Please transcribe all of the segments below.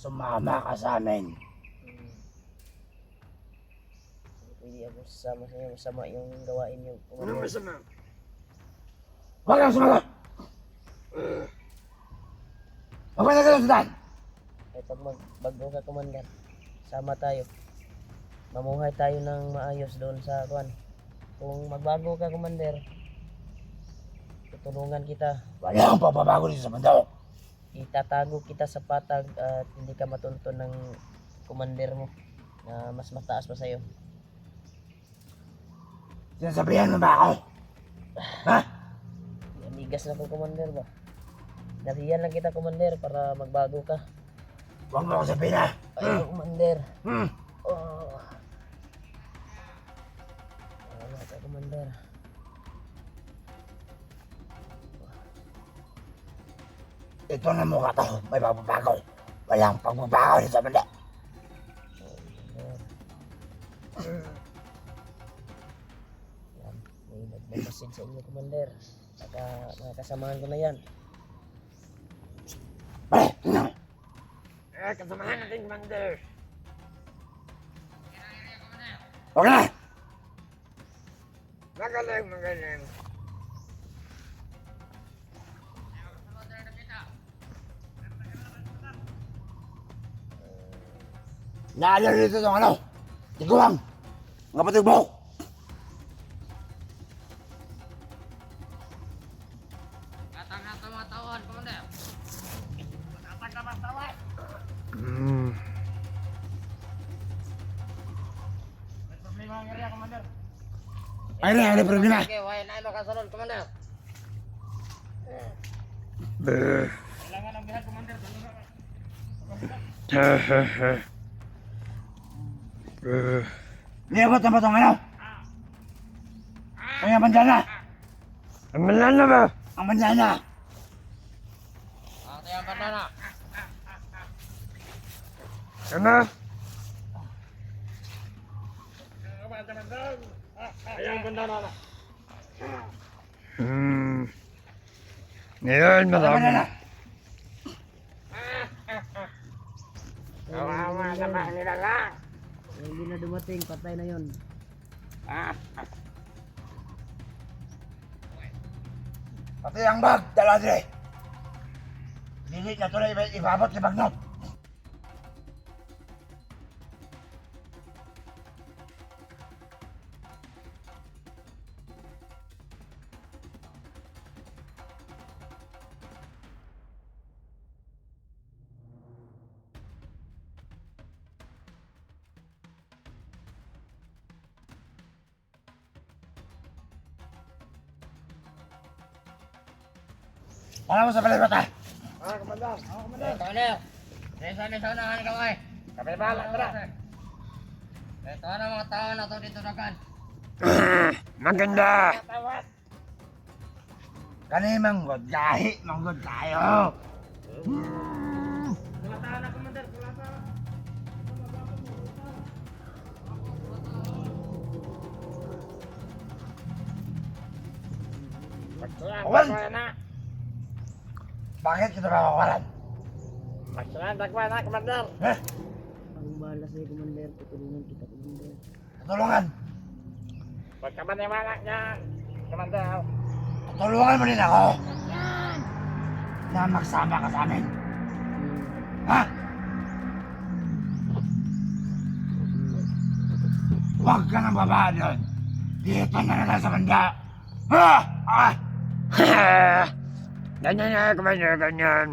sumama ka sa amin. Hindi ako sasama sa inyo. Masama yung gawain niyo. Ano masama? Huwag kang sumagot! Huwag na kayo sudan! Eh pag magbago ka, Commander, sama tayo. Mamuhay tayo ng maayos doon sa kuan. Kung magbago ka, Commander, tutulungan kita. Wala akong papabago dito sa mundo. Itatago kita sa patag at hindi ka matuntun ng commander mo na mas mataas pa sa'yo. Sinasabihan mo ba ako? Ha? Amigas na kong commander ba? Nariyan lang kita, commander, para magbago ka. Huwag mo ako sabihin ha? Ayaw, commander. Hmm. Oh. Wala ka, commander. Ito na mukha to. May pagbabago. Walang pagbabago dito sa mundo. Yan, may nagmamasid sa inyo, commander. Saka mga kasamahan ko na yan. Pare, tingnan. Kasamahan natin, Commander. Okay na! Magaling, magaling. Naalala dito itong ano? Tiguang! Ang kapatid mo! Kata-kata mga tawon, commander. Kata-kata mga tawon. May problema ang area, commander. Ay na, ano problema? Okay, why na makasunod, commander? Kailangan ang bihan, commander. Niabot na ba itong ano? Kaya bandana! Ang bandana ba? Ang bandana! Ate ang bandana. Ano? Ayang bandana na. Ngayon, marami. Kawawa naman nila lang. Hindi na dumating, patay na yun. Pati ang bag, dala dire. Dili na tuloy ibabot sa bagnot. Ano mo sa palibata? Komandar. Komandar. Sana ka kay. Kami bahala, tara. Ito na mga tao na to dito nakan. Maganda! Kani manggod, gahi, manggod tayo. Kulata na, komandar, kulata. Awan! Bakit kita makawalan? Magsalan, takwa na, komandar. Eh, Ang bahala sa'yo, komandar. Tutulungan kita, komandar. tutulungan. Huwag ka maniwala dyan, komandar. Tutulungan mo din ako. Na magsama ka sa amin. Ha? Huwag ka nang babaan doon. Dito na lang sa banda. Ha? Ah! Ganyan na, Commander, ganyan.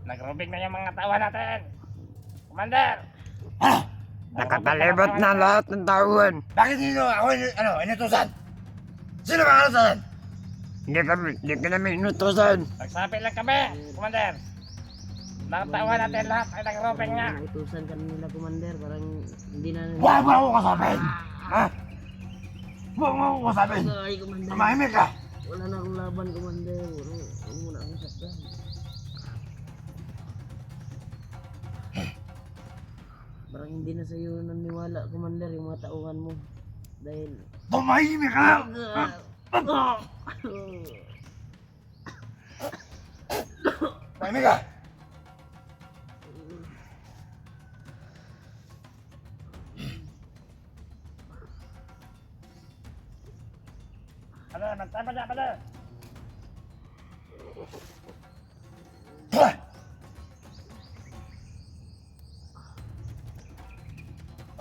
Nagrubig na yung mga tawa natin. Komandar. Ha? Nakatalibot na lahat ng taon. Bakit dito ako inutusan? Sino ba inutusan? Hindi ka namin inutusan. Magsabi lang kami, komandar. Nakatawa natin lahat ay nagrubig nga. Utusan ka nila, Commander, parang hindi na... Huwag mo ako kasapin. Ha? Huwag mo ako kasapin. Ay, Commander. Tumahimik ka. Wala na akong laban, Commander. Huwag mo na akong saktan. Parang hindi na sa'yo naniwala, Commander, yung mga tauhan mo. Dahil... Tumahimik ka. Ha? Tumahimik ka.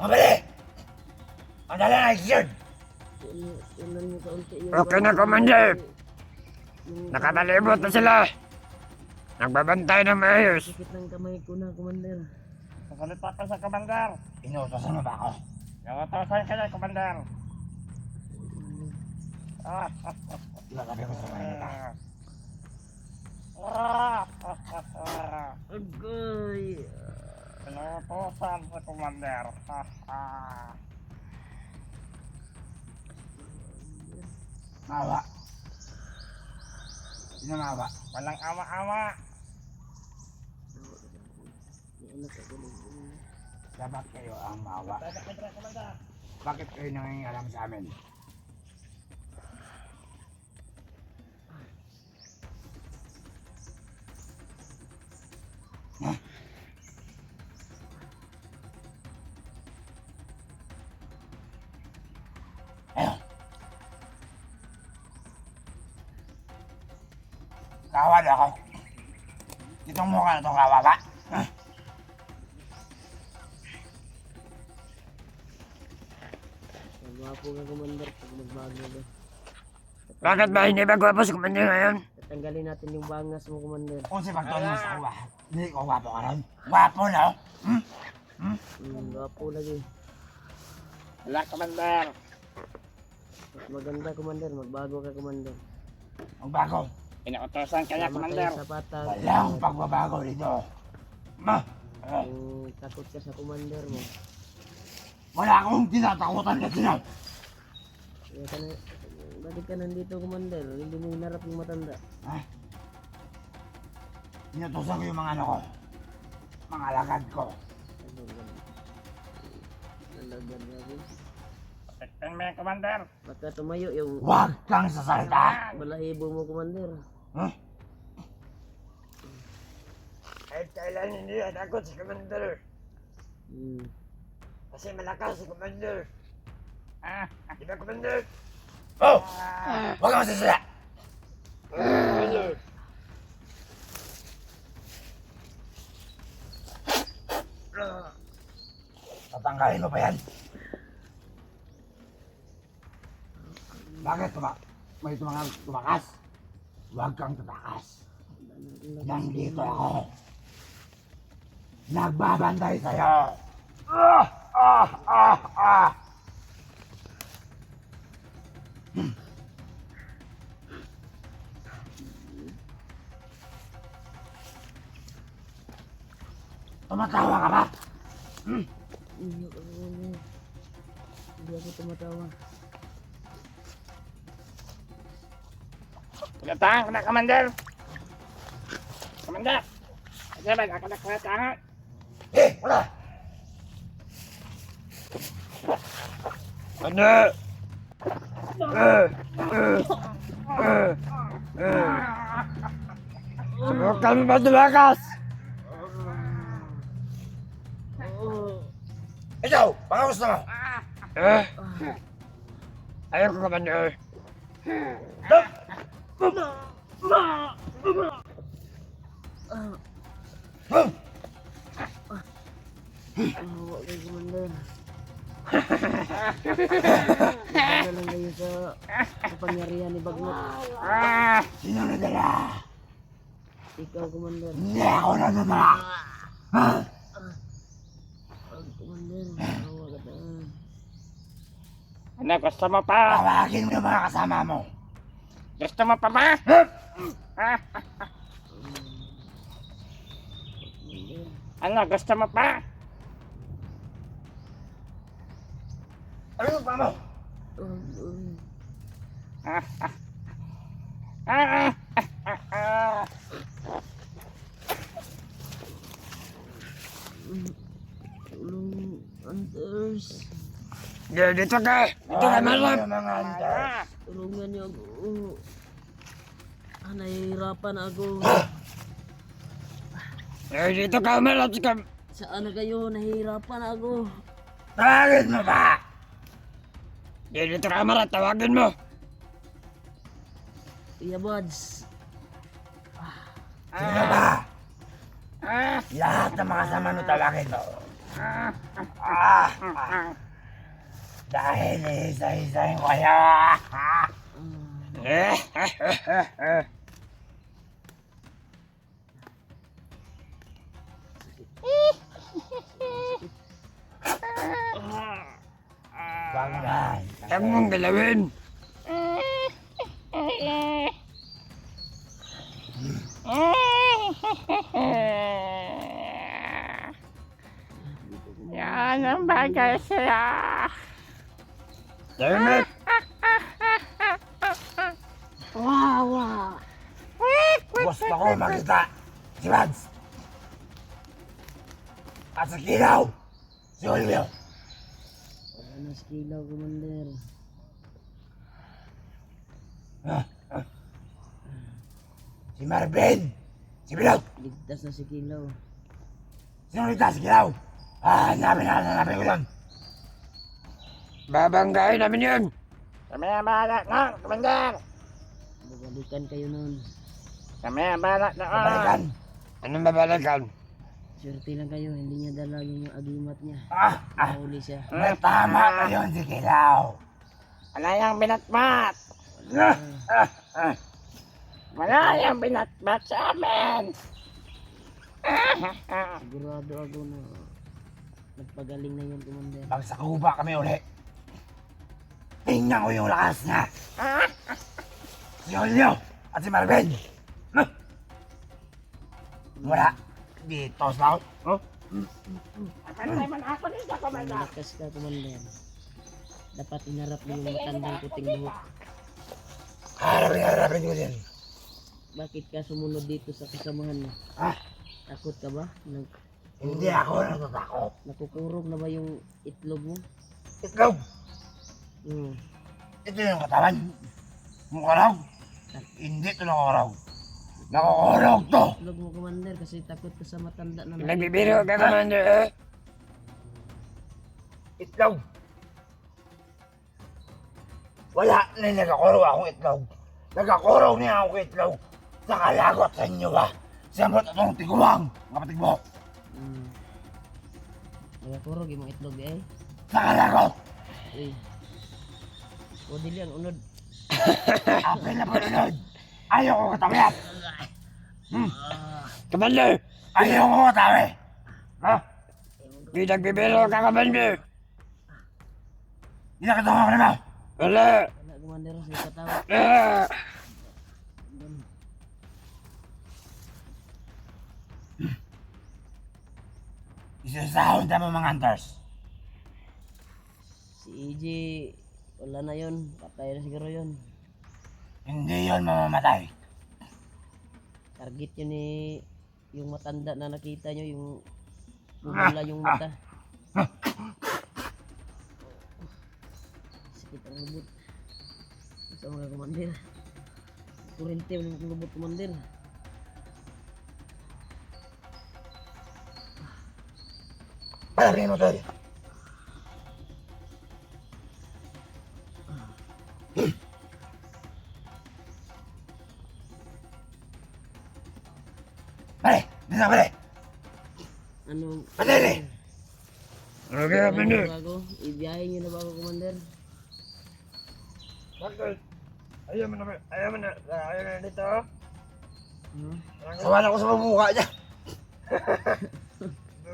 Mabali! Ang dala na yun! Ulan mo kaunti yung... Okay na, Commander. Nakatalibot na sila. Nagbabantay ng maayos. Sakit ng kamay ko na, Commander. Pasalita ka sa Commander. Inuutosan mo ba ako? Nautosan ka na, Commander. Ilagabi ko sa Manila. Agoy! Inuutosan sa Commander. Mawa. Sino mawa? Walang ama-ama. Dapat kayo ang mawa. Bakit kayo nangingalam sa amin? Huh? Ayun. Kawad ako. Itong mukha na itong kawawa. Huh? Magwapo ka, Commander, pag magbago ba. Bakit ba hindi ba gwapo si Commander ngayon? Tatanggalin natin yung bangas mo, Commander. Kung si pagtuloy mo sa kuwa, hindi ko gwapo ka ron. Gwapo na, oh. Gwapo lagi. Wala, Commander. Mas maganda, Commander. Magbago ka, Commander. Magbago. Inuutosan ka na, Tama Commander. tayo sa patag. Walang pagbabago dito. Kung takot ka sa Commander mo. Wala akong tinatakutan kasi na. Kaya ka na, bakit ka nandito, Commander? Hindi mo hinarap yung matanda. Inutusan ko yung mga ano ko. Mga alagad ko. Nalagan natin. Tignan mo yan, Commander. Baka tumayo yung Huwag kang sasalita. balahibo mo, Commander. Kahit kailan hindi natakot si Commander. Kasi malakas si Commander. Di ba, Commander? Oh! Huwag kang sasalita. Tatanggalin mo pa yan. Bakit may tumakas? Huwag kang tatakas. Nandito ako. Nagbabantay sa'yo. Tumatawa ka ba? Hindi ako, Commander. Hindi ako tumatawa. Pinatahan ka na, Commander. Commander. Kasi ba, nakakatahan. Wala! Ano? Subukan mo ba tumakas? Ikaw! Baka gusto mo! Ayoko, Commander. Awa kay Commander. Iba lang kayo sa kapangyarihan ni Bagnot. Sino nadala? Ikaw, Commander. Hindi ako nadala! Commander, awa ka na. Ano, gusto mo pa? Tawagin mo yung mga kasama mo! Gusto mo pa ba? Ano, gusto mo pa? Ano ba mo? Tulong, Hunters. Dito ka. Dito ka, malap. Yung mga andas. Tulungan niyo ako. Nahihirapan ako. Dito ka, malap. Saan na kayo? Nahihirapan ako. Tawagin mo ba? Dito ka, malap. Tawagin mo. Kuya Buds. Sino ba? Ah, Lahat ng mga kasama mo tawagin mo. Dahil isa-isahin ko kayo. Banggan. Huwag mong galawin. Yan ang bagay sila. Dammit! Gusto ko makita si Vance. At sa kilaw, si Olivio. Wala na si Kilaw, Commander. Si Marvin. Si Bilot. Ligtas na si Kilaw. Sino ligtas si kilaw? Hanapin ko yun. Babanggain namin yun. Kami ang bahala na, Commander. Babalikan kayo noon. Kami ang bahala na. Babalikan. Anong babalikan? Swerte lang kayo, hindi niya dala yung agimat niya. Ah, Mahuli siya. may tama na yun si kilaw. Wala yung binatbat. Wala yung binatbat sa amin. Sigurado ako na nagpagaling na yun, Commander. Pag sa kuba kami uli, tingnan ko yung lakas niya. Si Olivio at si Marvin. Wala. Dito sa Pantay man ako dito, Commander. Malakas ka, Commander. Dapat inarap mo yung matandang puting buhok. harapin ko din. Bakit ka sumunod dito sa kasamahan mo? Ah, Takot ka ba? hindi ako natatakot. Nakukurog na ba yung itlog mo? Itlog. Hmm. Ito yung katawan. Mukarog. Hindi ito nakukurog. Nakukurog to. Itlog mo, Commander, kasi takot ka sa matanda na Nagbibiro ka, Commander, eh. Itlog. Wala na nagkakurog akong itlog. Nagkakurog niya akong itlog. Sa kalagot sa inyo ba? Siyempre itong tiguang, mga patigbo. Hmm. Nakakurog yung mga itlog eh. Sa kalagot. Uy. O dili ang unod. Akin na panunod. Ayaw ko katawiat. Commander! Ayaw ko katawi. Ha? Di nagbibiro ka, Commander. Inakatungan ko na ba? Wala. Wala, Commander, sa katawa. Ah! Isasahon tayo mga hunters. Si EJ, wala na yun. Patay na siguro yun. Hindi yon mamamatay. Target yun ni yung matanda na nakita nyo, yung bumula yung mata. Sakit ang lubot. Sa mga Commander. Kurente mo ng lubot, Commander. Palapin mo tol. Pare, dito pare. Ano? Padali. Okay, Commander. Bago? Ibiyahin nyo na ba ako, Commander? Bakit? Ayaw mo na dito. Hmm? Sawan ako sa pamukha niya.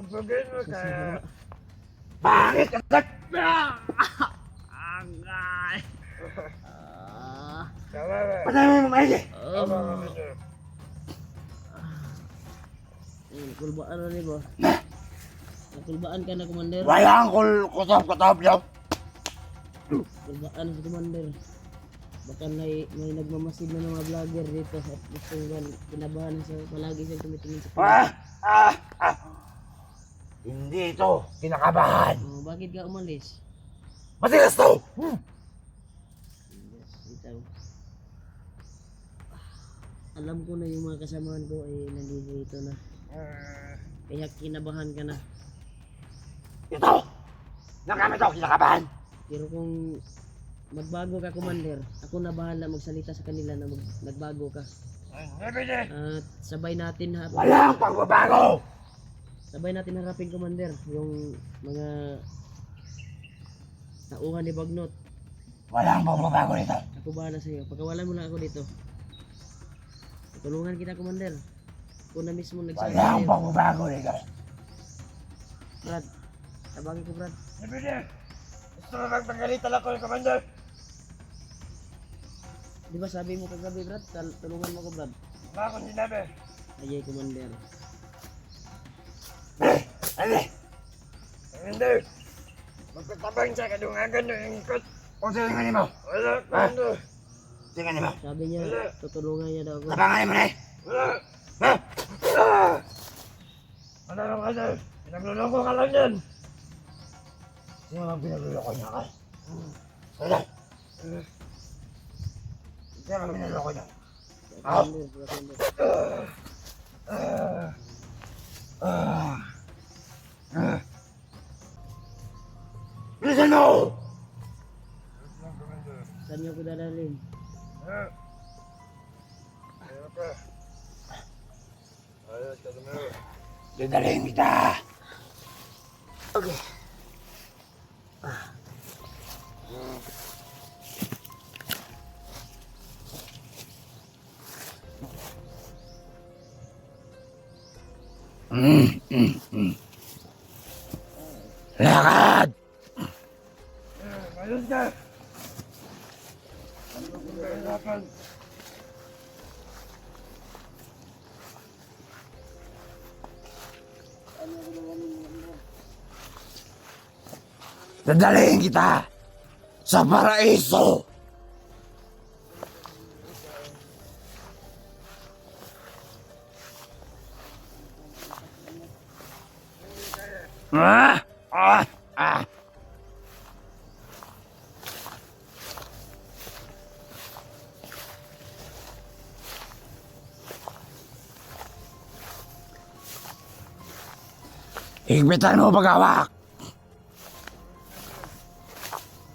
Bugin mo kaya. Bakit? Agay! Tama ba? Patay mo yung maigi. Tama, Commander. Kulbaan na rin ba? Kulbaan ka na, Commander. Wala ang kutop niyo. Kulbaan si Commander. Baka may nagmamasid na ng mga vlogger dito at gusto kinabahan sa palagi siyang tumitingin sa camera. Hindi ito. Kinakabahan. Oh, bakit ka umalis? Matigas to. Ito. Alam ko na yung mga kasamahan ko ay nandito na. Kaya kinabahan ka na. Ito. Nakamit ako kinakabahan. Pero kung magbago ka, Commander. Ako na bahala magsalita sa kanila na nagbago ka. At sabay natin Walang pagbabago! harapin, Commander, yung mga tauhan ni Bagnot. Walang pagbabago nito. Ako bahala sa iyo. Pagkawalan mo lang ako dito. Tutulungan kita, Commander. Ako na mismo nagsabi Walang sa'yo. pagbabago nito. Brad, tabangin ko, Brad. Gusto mo magpagalitan ako ng Commander? Di ba sabi mo kagabi, Brad? Tulungan mo ko, Brad. Ba akong sinabi? Ayay, Commander. Ano? Commander! Magkatabang siya kadungagan ng ingkot. Kung sino nga mo? Wala, Commander. Sino nga mo? Sabi niya, tutulungan niya daw ako. Tabangan mo na eh. Wala. Ha? Ano lang ka, sir? Pinagluloko ka lang yan. Sino ang pinaluloko niya ka? Wala. Sino ang pinaluloko niya? Commander. Bilisan mo! Saan niyo ko dadalhin? Dadalhin kita. Okay. Lakad! Ayos ka. Ano kung kahirapan? Dadalhin kita sa paraiso. Ah! Ah! Ah! Higpitan mo paghawak.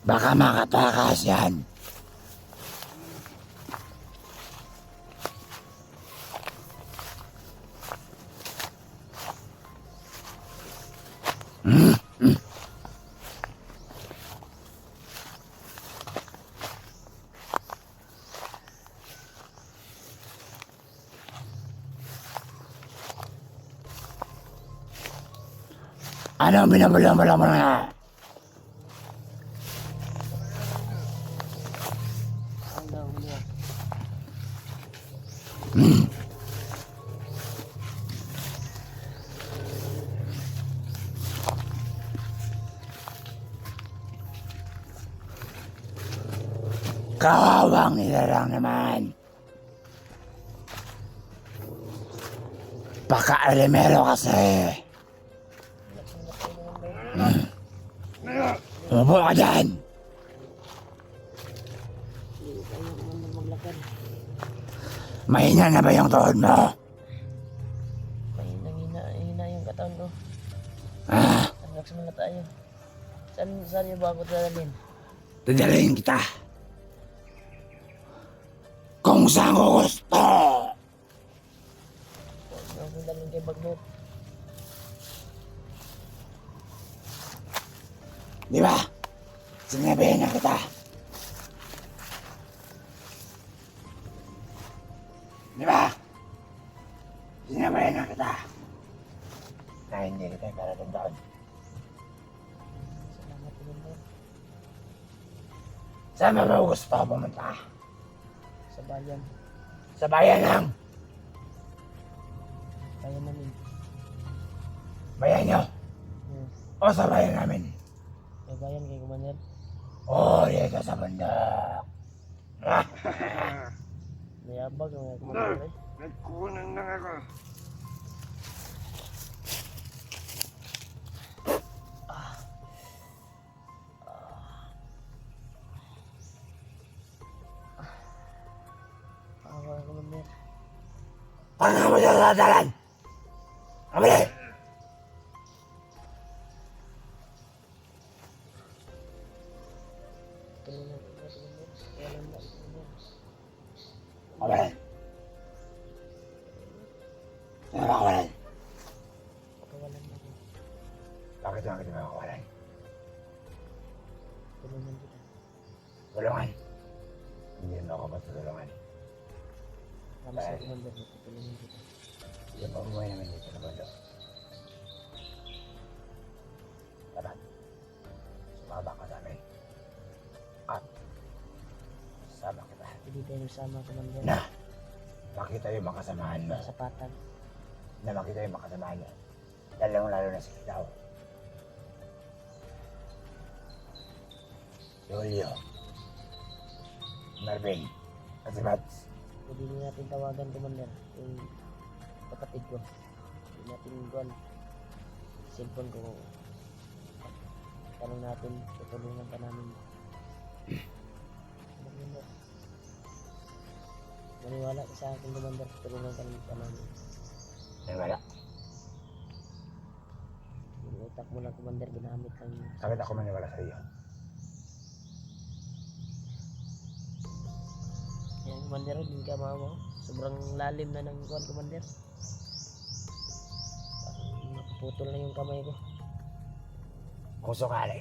Baka makatakas yan. Ano ang binabala-bala mo na? Ang daw niya. Kawawang nilalang naman. Paka-alimero kasi. Umupo ka dyan. Hindi ko kayo, Commander, maglakad. Mahina na ba yung tuhod mo? Hina yung katawan ko. Ah, Relax muna tayo. Saan niyo ba ako dadalhin? dadalhin kita. Kung saan ko gusto. Huwag niyo akong dalhin kay Bagnot. Di ba? Sinabihin na kita. Di ba? Sinabihin na kita. Na hindi kita palatandaan. Salamat, Commander. Saan ba mo gusto pumunta? Sa bayan. Sa bayan lang. Bayan namin. Bayan nyo. O sa bayan namin. May bayan kay Commander. O dito sa bundok. Mayabag ang Commander. Nagkukunan lang ako. Awa ang Commander. Paano mo siya dadalan? Kamali! Tulungan ko. saan kita makawalan? Tulungan kita. Tulungan. Hindi mo ako matutulungan. Kami sa Commander, tutulungan kita. Yung mabuhay naman dito sa bando. Dapat, sumaba ka sa amin. At, sama kita. Hindi tayo nagsama, Commander. Na, makita yung makasamahan mo. Sa patag. Na makita yung makasamahan mo. Lalo na si Kitaw. Julio. Marvin. At si Mads. Pwede din natin tawagan, Commander. Yung kapatid ko. Hindi natin guwan. Cellphone ko. Tanong natin, tutulungan ka namin. Commander. Maniwala ka sa akin, Commander. Tutulungan ka namin. Ay wala. Yung utak mo lang, Commander, ginamit lang yun. Bakit ako maniwala sa iyo? Yan, Commander, hindi ka mama. Sobrang lalim na ng kuwan, Commander. Parang nakaputol na yung kamay ko. Kung sakali.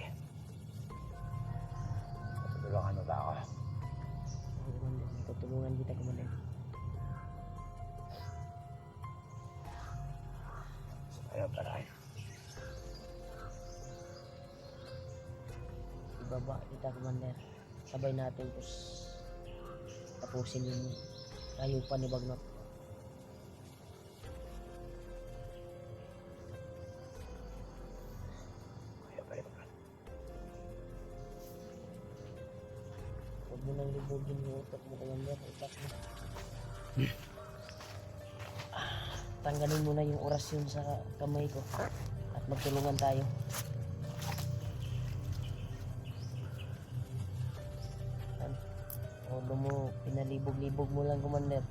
Tutulungan mo ba ako? Okay, Commander, tutulungan kita, Commander. Ano paraan? Ibaba kita, Commander. Sabay natin tapusin yung kayupan ni Bagnot. Kaya pala ba? Huwag mo nang libugin yung utak mo, Commander. Utak mo. Tanggalin mo na yung orasyon sa kamay ko at magtulungan tayo. Huwag mo, pinalibog-libog mo lang, Commander.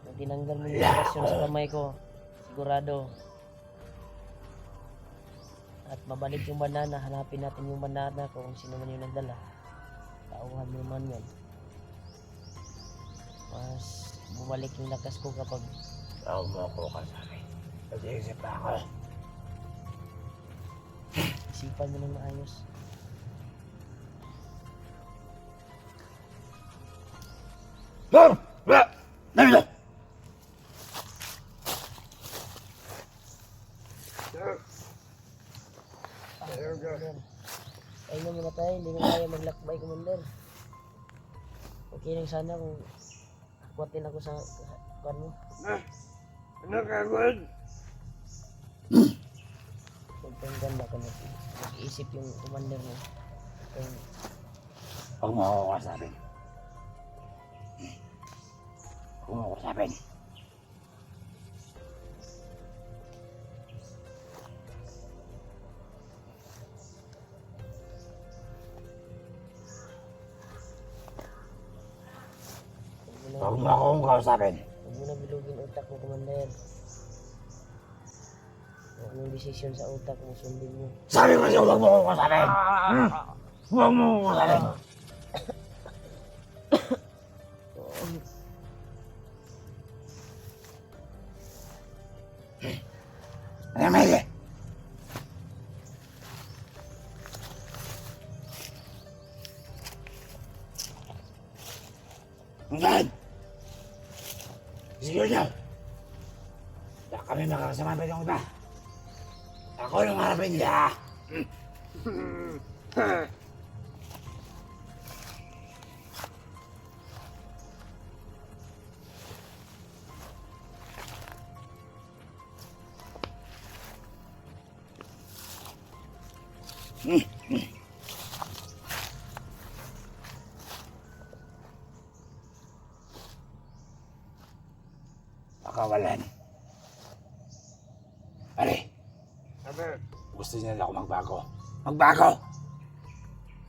Kung tinanggal mo yung orasyon sa kamay ko, sigurado. At mabalik yung banana, hanapin natin yung banana kung sino man yung nagdala. Tauhan mo naman yan. Mas bumalik yung lakas ko kapag Tawag mo ako ka sa akin. Nag-iisip na ako. isipan mo ng maayos. Nandito! Ay na muna tayo, hindi na tayo maglakbay, Commander. Okay lang sana kung akwatin ako sa kwan mo. Ano kagod? Siyempre ganda ka nag-iisip yung Commander mo. Kung Huwag mo ako kasapin. Huwag mo ako kasapin. Huwag mo akong kausapin. huwag mo na bilugin utak mo, Commander. Kung anong desisyon sa utak mo, sundin mo. Sabi ko sa'yo, huwag mo akong kausapin. Huwag mo akong kausapin. Ano may hindi? Hanggang! Sige niyo! Wala kami makakasama pa yung iba. Ako lang harapin niya. Pakawalan. Pare, Sabi, gusto niya na ako magbago. Magbago!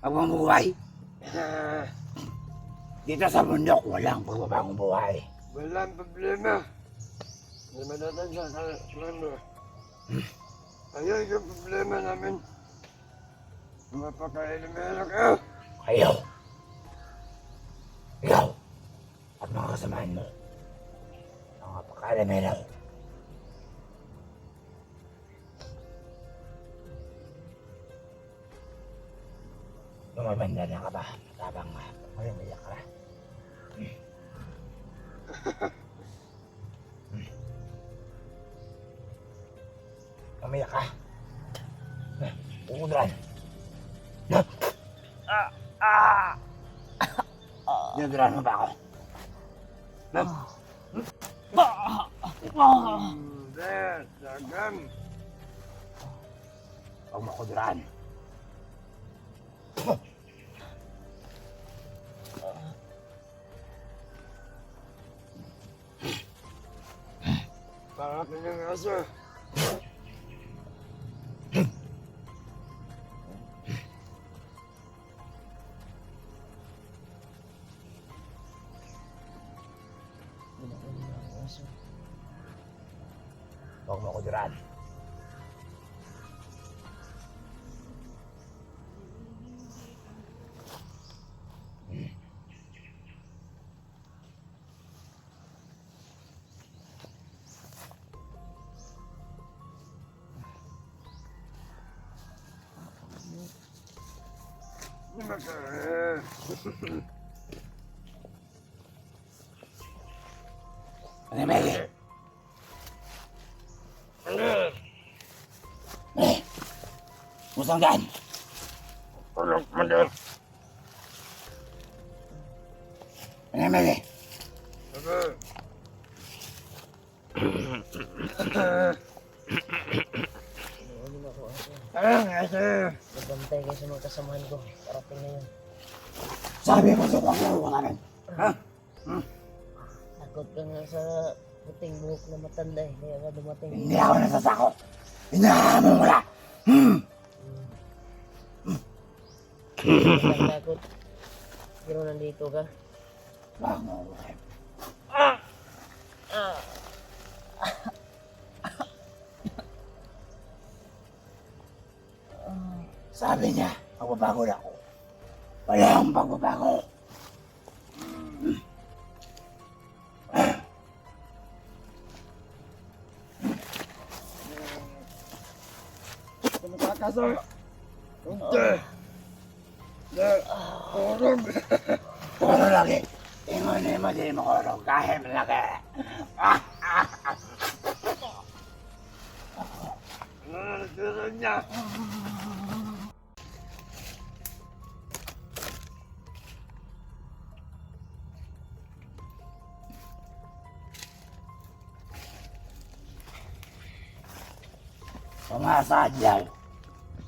Magmamuhay! Dito sa bundok, walang pagbabagong buhay. walang problema. Hindi madatan siya sa plano. Ayun yung problema namin. Mapaka-elemero ka. Kayo! Ikaw! At mga kasamahan mo. Mga pakalamero. Tumabanda na ka ba? Tabang umiyak ka. Umiyak ka. Uudran. Dinudran mo ba ako? Hindi, sagam. Huwag mo ko duran. Para kanyang aso. Huwag mo ko duran. Ano Meli? Musang daan. Ulok mo din. Ano Meli? Sabi. Nagbantay kayo sa mga kasamahan ko. Parating na yun. Sabi mo sa laro ko namin. Ha? Takot ka nga sa puting buhok na matanda eh. Kaya ka dumating. Hindi ako nasasakot. Hinahamon mo na. Hindi ka takot. Pero nandito ka. Wag mo ko kayo. Sabi niya, magbabago na ako. Wala akong pagbabago. Kumakasar. Hindi. Hindi. Kurog. Puro lagi. Ingon mo di mo kurog kahit malaki. Nagkaroon niya. Sumasadyaw.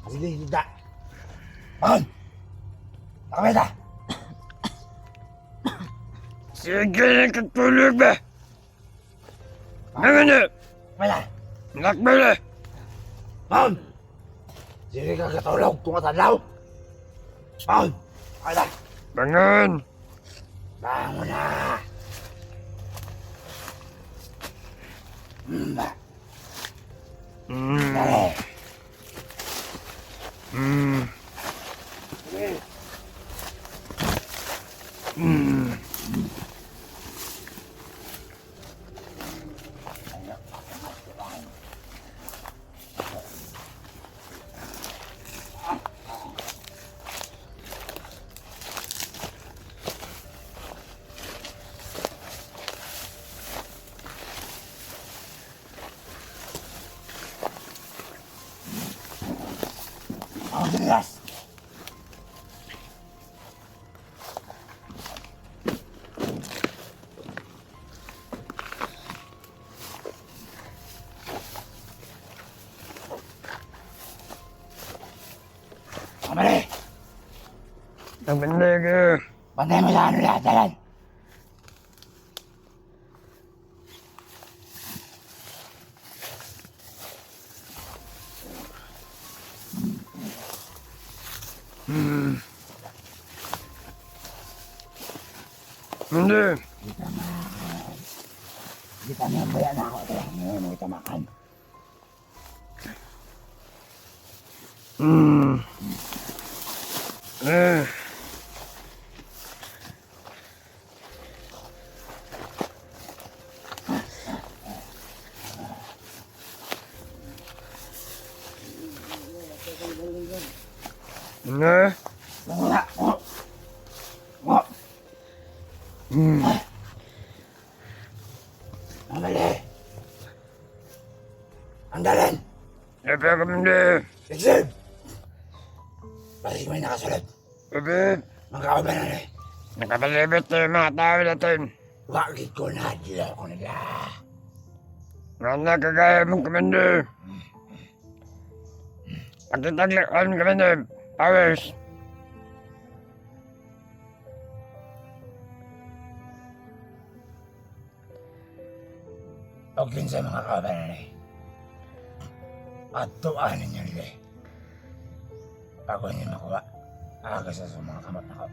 Sige, hindi. Bakon! Nakabeta! Sige lang katulog ba? Ngayon na. Wala! Nakbala. Bakon! Sige ka katulog kung matalaw. Bakon! Wala! Bangon. Bangon na! Ba? Dali! Ang bigas! Kamali! Ang bandaga. Bantay mo sa ano lahat, dalan! Hindi. Hindi kami ang bayan ako. Ngayon mo kita makan. Na. Wala! Lepe, Commander. Exib! Balik mo yung nakasunod. Lepe, Magkakabanan na eh. nakabalibit na yung mga tao natin. Bakit ko na ko nila? Wala kagaya mong Commander. Pagkitaglakan, Commander. Powers. Huwag yun sa mga kabanan eh. At tuanin niyo nila eh. Bago niyo makuha, agas sa mga kamot na ko.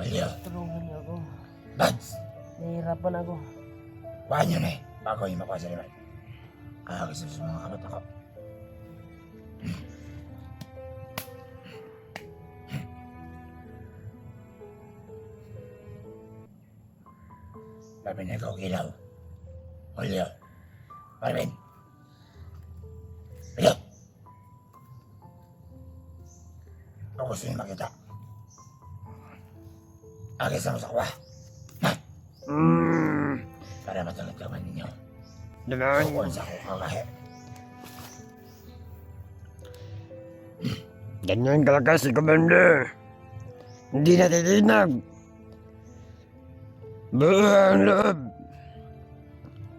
Walyo, Tulungan niyo ako. Bads! Nahihirapan ako. Kuhaan niyo na eh, bago niyo makuha sa liman. Agas sa mga kamot na ko. Marvin, ikaw kilaw. Julio. Marvin. Julio. Ako gusto niyo makita. Agis mo sa kuha. Para matanggap ninyo. Dilaan. Kung sa kuha kahe. Ganyan kalakas si Commander. Hindi natitinag. Buo ang loob.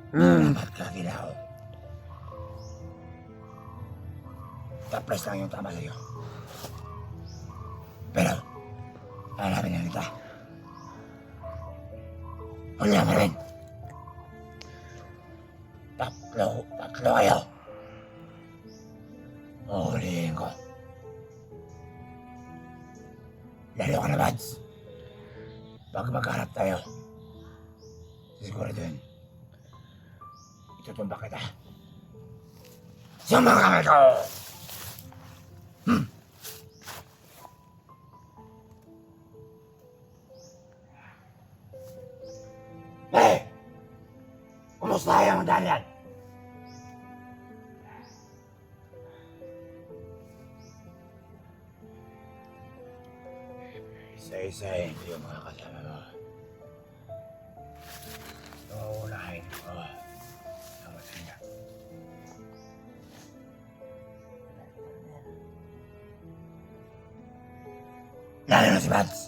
Salamat ka, kilaw. Tapos lang yung tama sa'yo. Pero, hanapin na kita. Wala mo rin. Tatlo kayo. Uhulihin ko. Lalo ka na, Bads. Pag maghanap tayo, siguro din, itutumba kita. Sumama kami ko! Hey! Kumusta yung Daniel? Isa-isa hindi yung mga kasama mo. Uunahin ko ang masaya. Lalo na si Bads.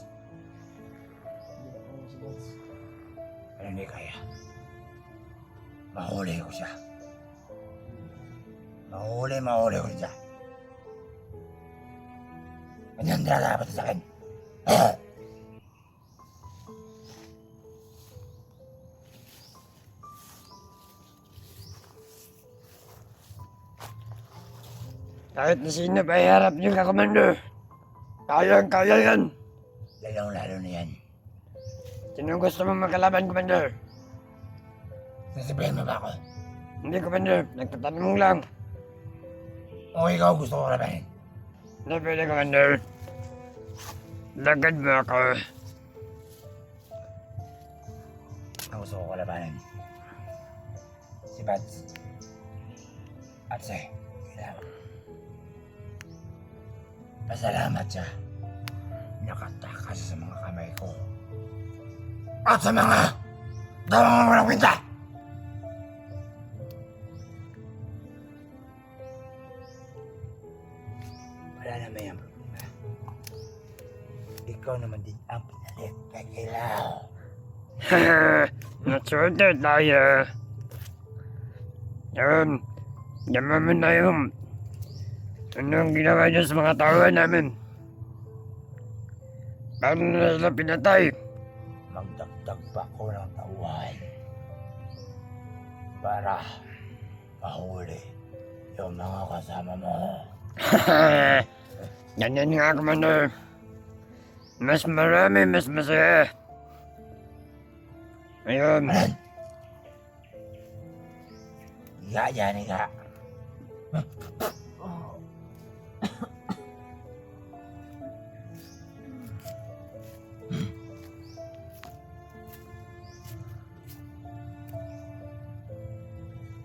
Pero hindi kaya. Mahuli ko siya. Mahuli ko siya. Ganyan dapat sa akin. Kahit na sino pa iharap niyo ka, Commander. Kaya yan. Lalong-lalo na yan. Sinong gusto mo magkalaban, Commander? Sasabihin mo ba ako? Hindi, Commander. Nagtatanong lang. O ikaw gusto ko kalabanin? Hindi pwede, Commander. Lagad mo ako. Ang gusto ko kalabanin. Si Bads. At si Kilaw. Pasalamat siya. Nakatakas sa mga kamay ko. At sa mga gawang walang kwenta. Wala naman yung problema. Ikaw naman din ang pinalit kay Kilaw. Nasunod tayo. Yaman mo na yung anong ginawa niyo sa mga tao namin. Paano na sila pinatay? Magdagdag pa ako ng tauhan para mahuli yung mga kasama mo. Ganyan nga, Commander. Mas marami, mas masaya. Ayun. Manan! Higa dyan, higa.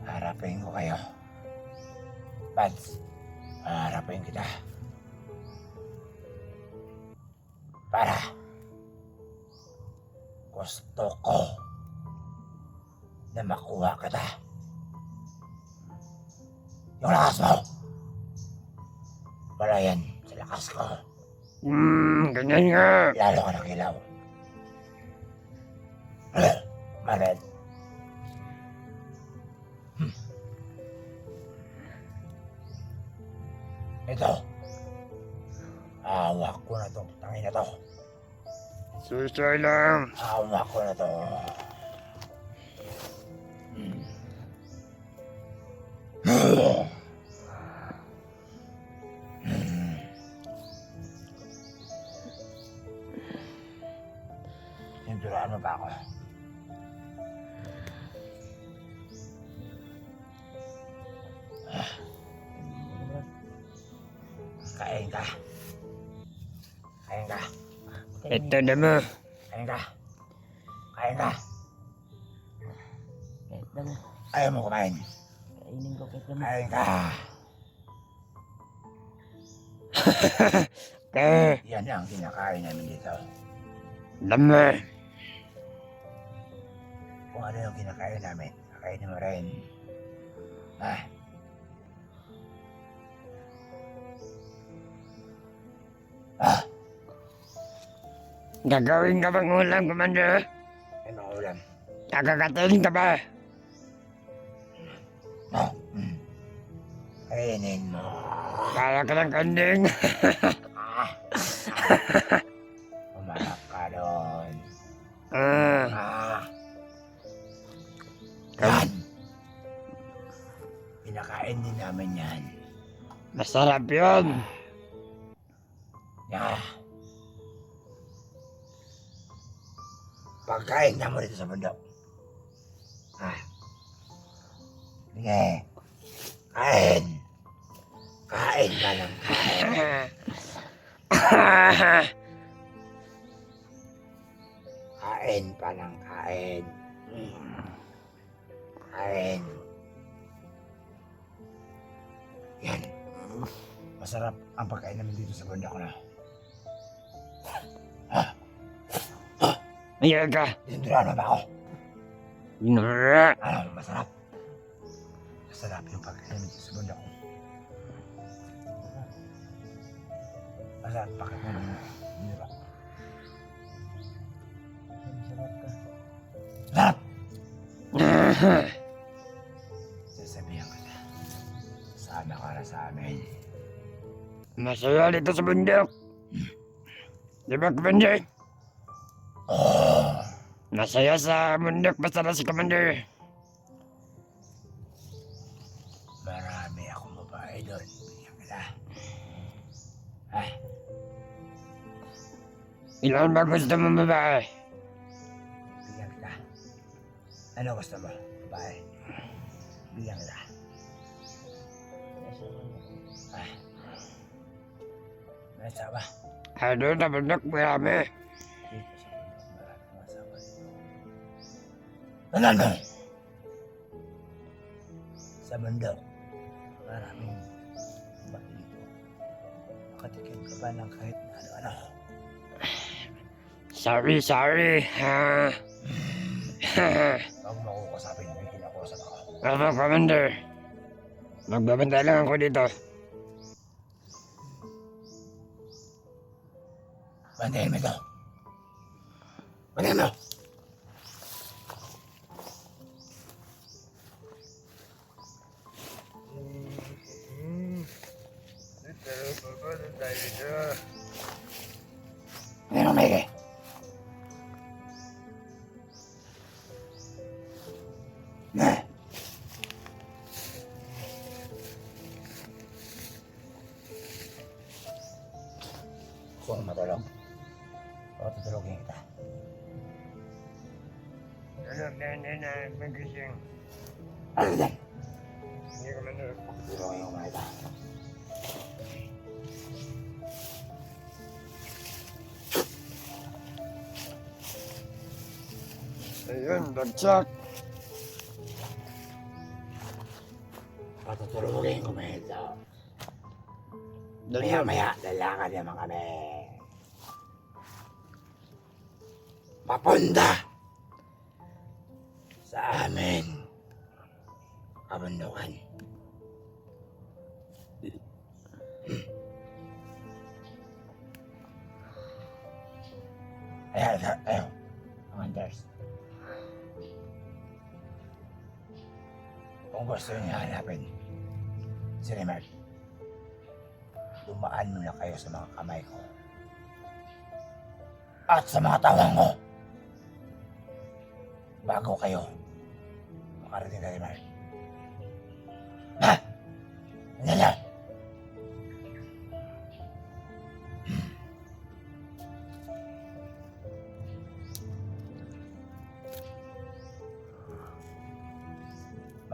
Harapin ko kayo. Bads, harapin kita. Para Gusto ko na makuha kita. Yung lakas mo. Wala yan sa lakas ko. Ganyan nga. Lalo ka nakilaw. Mared. Ito. Hawak ko na tong tangin na to. Susay lang. Hawak ko na to. Sinturaan mo ba ako? Kain ka. Kain ka. Ito na mo. Kain ka. Kain ka. Kahit lang, Ayaw mo kumain. kainin ko kahit lang. Kain ka. Yan ang kinakain namin dito. Dami. Kung ano yung kinakain namin, kakainin mo rin. Ah. Ah, Gagawin ka bang ulam, Commander? ano ulam? Kakakatain ka ba? Ah, kainin mo. Kaya ka ng kanding. Umarap ka doon. Ah, Ah. Yan. Pinakain din namin yan. masarap yun. Yeah. Pagkain na mo dito sa bundok. Ah. Sige. Kain. Kain ka lang kain. Kain pa ng kain. Kain. Yan. Masarap ang pagkain namin dito sa bundok na. Ayan ka. Dinuraan mo ba ako? Nura. Ano, masarap. Masarap yung pagkain namin dito sa bundok. Masarap pagkain namin. Hindi ba? Masarap ka. Masarap! Sasabihan ka na. Sama ka na sa amin. Masaya dito sa bundok. Di ba, Commander? Oh, Masaya sa bundok basta na si Commander. marami akong babae doon. Bigyan ka na. Ah, Ilan ba gusto mong babae? bigyan kita. Ano gusto mo? Babae. Bigyan kita. Ah. May asawa. Ano na bundok marami. Dito sa bundok, maraming asawa dito. Ano? Sa bundok, maraming babae dito. Nakatikim ka ba ng kahit na ano-ano? Sorry. Ha. Bago mo ako kasapin, may kinakusap ako. Ano, Commander? Magbabantay lang ako dito. Bantayan mo ito. Bantayan mo! Bantayan mo, Mike. Na. Kung matulog, o tutulogin kita. Na, magising. Ano dyan? Hindi, Commander. Tulogin ko muna ito. Ayun, bagsak. Patutulogin ko muna ito. Maya-maya, lalakad naman kami. papunta sa amin kabundukan. Ayaw, Anders. Kung gusto niyo hanapin si Remert, dumaan muna kayo sa mga kamay ko at sa mga tawang ko bago kayo makarating kay Remert. Ha? Ano na?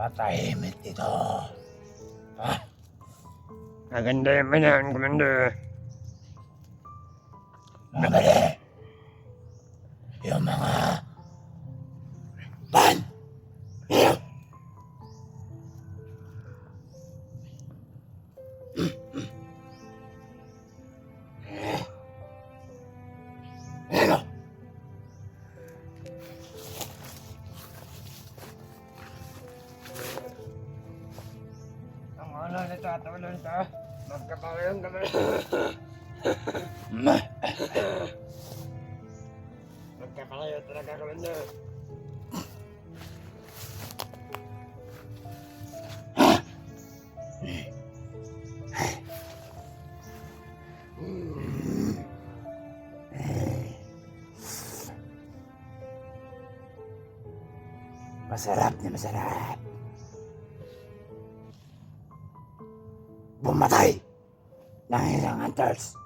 Matahimik dito. Ha? Maganda yung manyan, Commander. Mga mali. Yung mga ban. Iyo. Iyo. Ang ano na tatawalon ka, magkapalayan kami. Magkapalayo talaga, Commander. Masarap na masarap. Bumatay ng ilang hunters.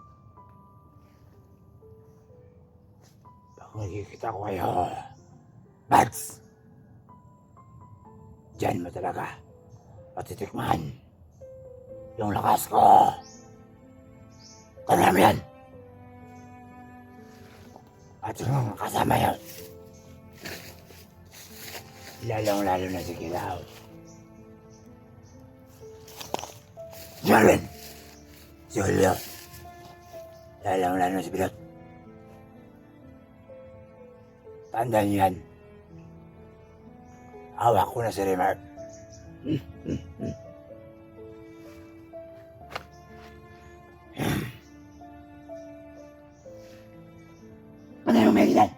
Pag nakikita ko kayo, Bads, diyan mo talaga matitikman yung lakas ko. Tandaan mo yan. At yung mga kasama yan. Lalong-lalo na si Kilaw. Jalen! Si Julio. Lalong-lalo na si Pilot. Tandaan niyo yan. Hawak ko na si Remart. Ano yung may gilan?